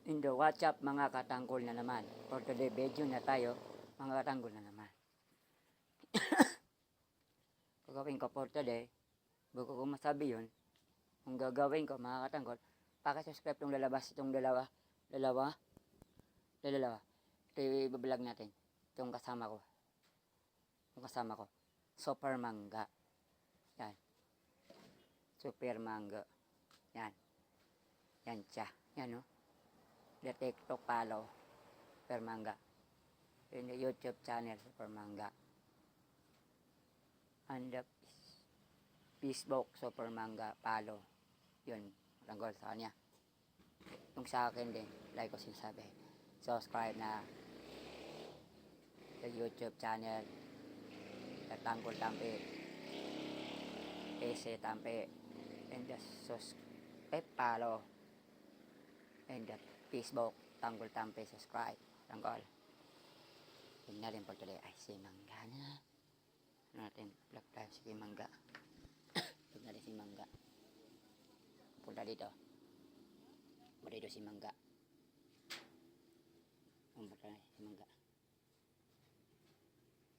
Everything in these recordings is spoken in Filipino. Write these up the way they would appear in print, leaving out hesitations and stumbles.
Indo, what's up mga katanggol na naman. For today video na tayo, mga katanggol na naman. Gagawin ko for today, bago ko masabi yun, kung gagawin ko mga katanggol, pakisubscribe itong lalabas, itong dalawa. Ito ibablog natin. Itong kasama ko. Super Mangga. Yan. Super Mangga. Yan. Yan siya. Yan o. The TikTok follow. Super Mangga. In the YouTube channel, Super Mangga. And the Facebook, Super Mangga, follow. Yun. Tanggol sa kanya. Yung sa akin din, like ko sinasabi. Subscribe na sa YouTube channel. Tanggol Tampi. PC Tampi. And the subscribe, follow. And the Facebook, Tanggol Tampi, subscribe. Tanggol. Yun na rin po today. Ay, si Mangga na. Ano natin, vlog tayo si Mangga. Vlog natin si Mangga. Punta dito. Punta dito si Mangga. Punta na si Mangga.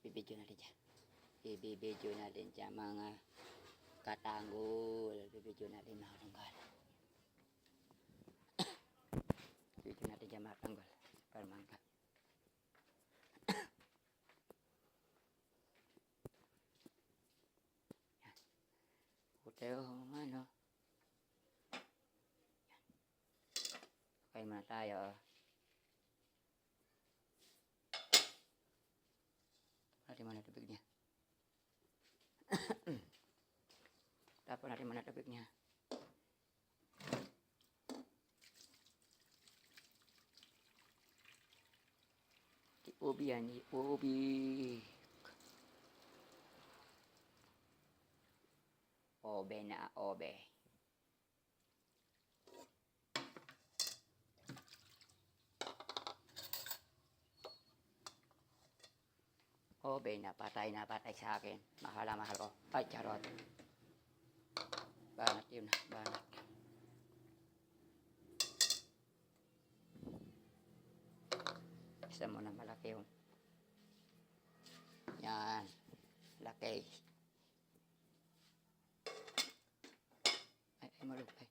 Bibidyo natin dyan. Ibibidyo natin dyan mga katanggol. Bibidyo natin mga tanggol. Bibidyo natin dyan mga tanggol. Super Mangga. Tayo ano. Kain muna tayo. Natin muna tubig niya. Tapos natin muna tubig niya. Ubi yan. Ubi. Obe na obe. Obe na patay sa akin. Mahal ko. Ay, charot. Banat yun. Banat. Isa mo na malaki yun. Yan. Laki. Ay, malupay.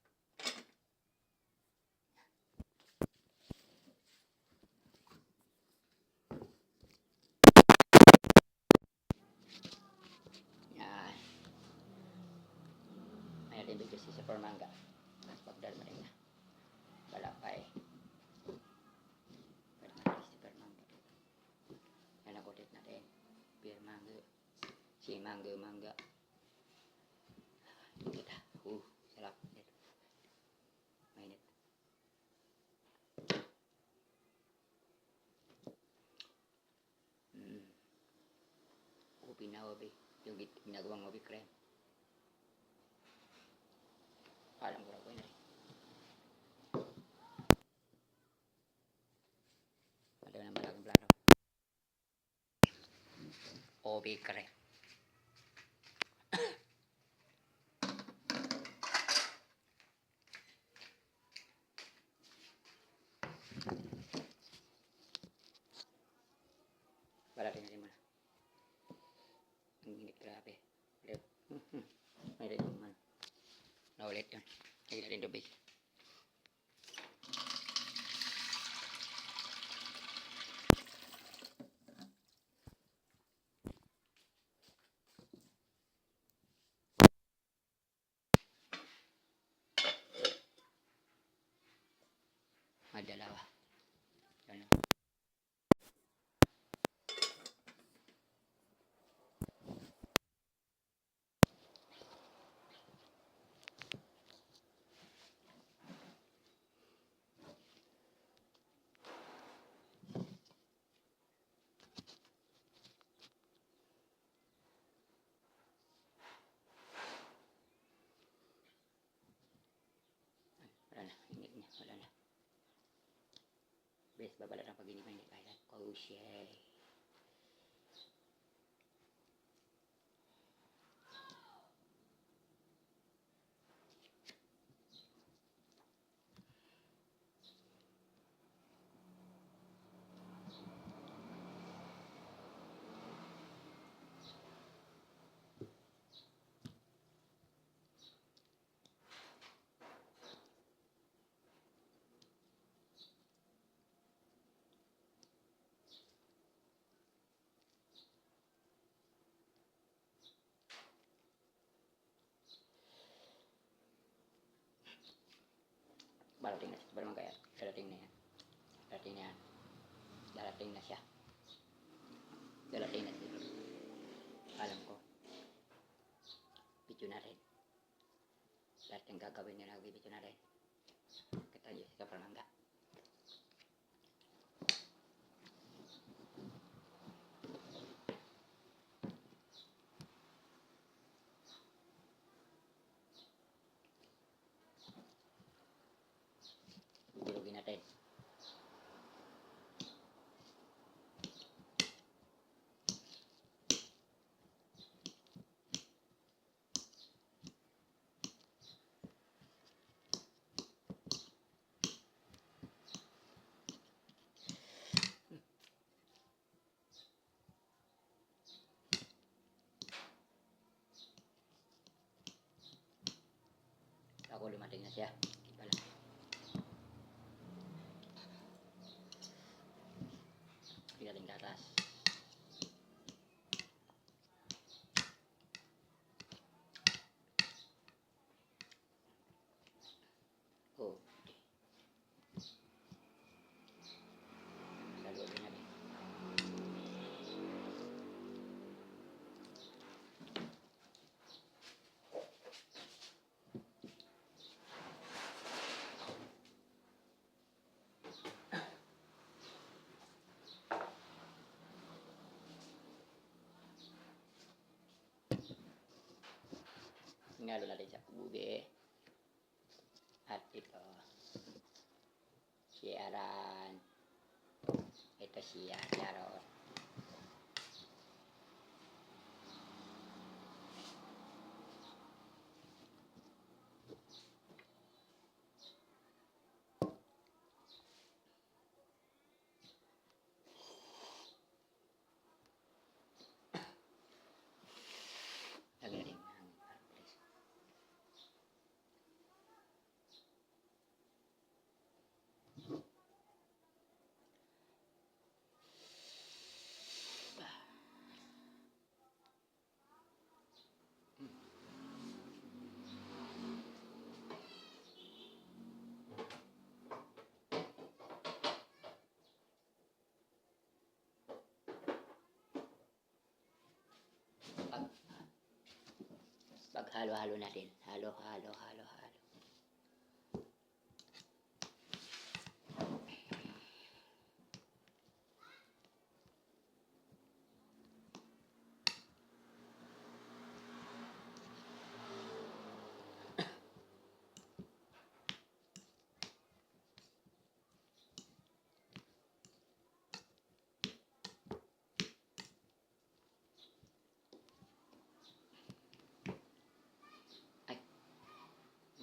Yan. May natin bigyo si Super Mangga. Pagdal mo rin na. Balapay. Pwede natin si Super Mangga. Yan ang kutit natin. Super Mangga. Si Mangga. Kita. Sarap. Mainit. Ubi na ubi. Yung ginagawang ubi cream. Alam ko na rin. Wala na malaking plano. Ubi cream. Balatin natin muna. Ang init, grabe. May rin yung ano. Naulit yun. Lagyan natin tubig. Dalawa. Ano? Wala na. Init niya. Wala na. Bes, babalat ang pag-inip hindi kaya. Koushey. Darating na siya. Ba naman kaya? Darating na yan. Darating na yan. Darating na siya. Darating na siya. Alam ko. Video natin. Lahat yung gagawin nila, video natin. Kita nyo sa Palamanga. Bilugin natin. Ako lumating na siya. Pala. Pinating tatas. Oh. Saluhin natin. Hinalo natin sa bubi. At ito. Si Aran. Ito si Sharon. Nagaling. Pag halo-halo natin. Halo.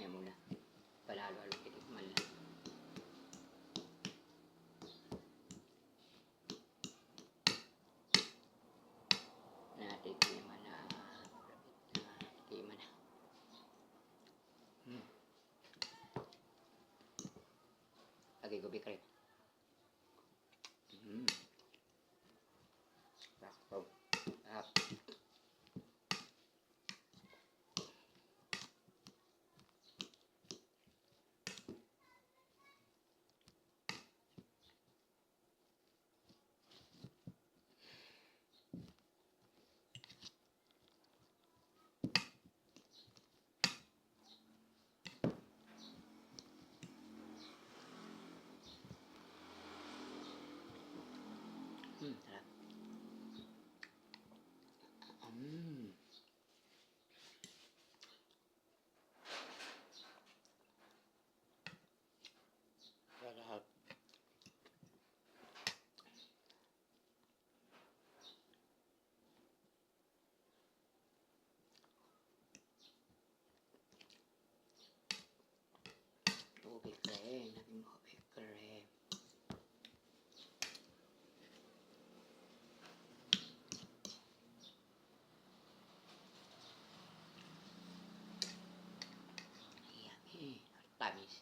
May muna. Palalo-halo titikman lang. Natitikman na. Titikman na. Lagi ko bikrin. Sakto. Sarap. Sarap. Ube keren. Naging ube keren. Yummy. Tamis.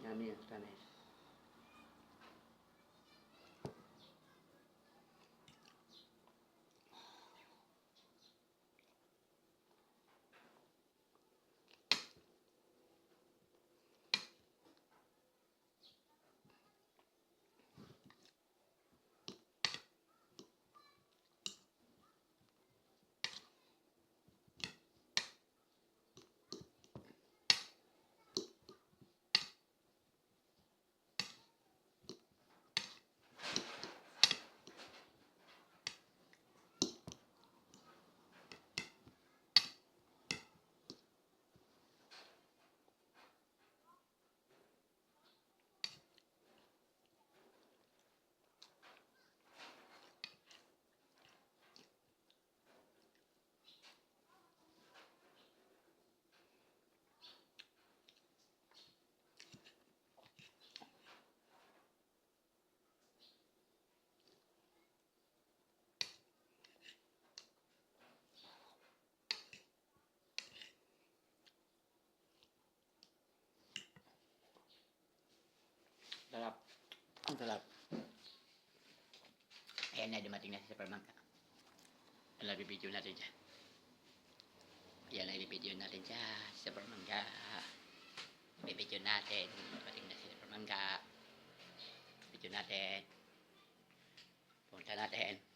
Yummy ang tamis. Sarap. Ang sarap. Ayan na, dumating na si Super Mangga. Alam, bibidyo natin siya. Ayan na, bibidyo natin siya. Super Mangga. Bibidyo natin. Dumating na si Super Mangga. Bibidyo natin. Punta natin.